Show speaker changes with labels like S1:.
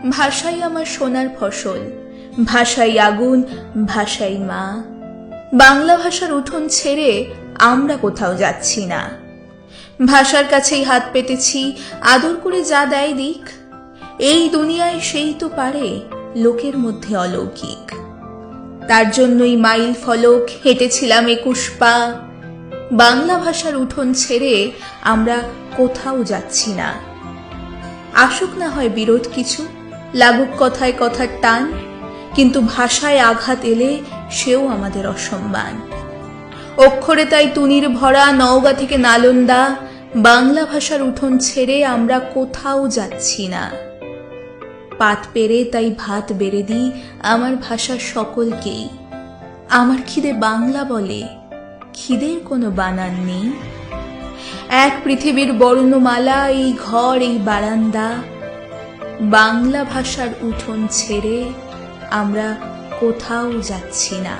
S1: ভাষাই আমার সোনার ফসল, ভাষাই আগুন, ভাষাই মা। বাংলা ভাষার উঠোন ছেড়ে আমরা কোথাও যাচ্ছি না। ভাষার কাছেই হাত পেতেছি, আদর করে যা দেয় দিক। এই দুনিয়ায় সেই তো পারে লোকের মধ্যে অলৌকিক। তার জন্যই মাইল ফলক হেঁটেছিলাম 21 পা। বাংলা ভাষার উঠোন ছেড়ে আমরা কোথাও যাচ্ছি না। আসুক না হয় বিরোধ কিছু, লাগুক কথায় কথার টান, কিন্তু ভাষায় আঘাত এলে সেও আমাদের অসম্মান। অক্ষরে তাই তুনির ভরা নওগাঁ থেকে নালন্দা, বাংলা ভাষার উঠোন ছেড়ে আমরা কোথাও যাচ্ছি না। পাত পেরে তাই ভাত বেড়ে দিই আমার ভাষার সকলকেই। আমার খিদে বাংলা বলে, খিদের কোনো বানান নেই। এক পৃথিবীর বর্ণমালা, এই ঘর, এই বারান্দা। বাংলা ভাষার উঠোন ছেড়ে আমরা কোথাও যাচ্ছি না।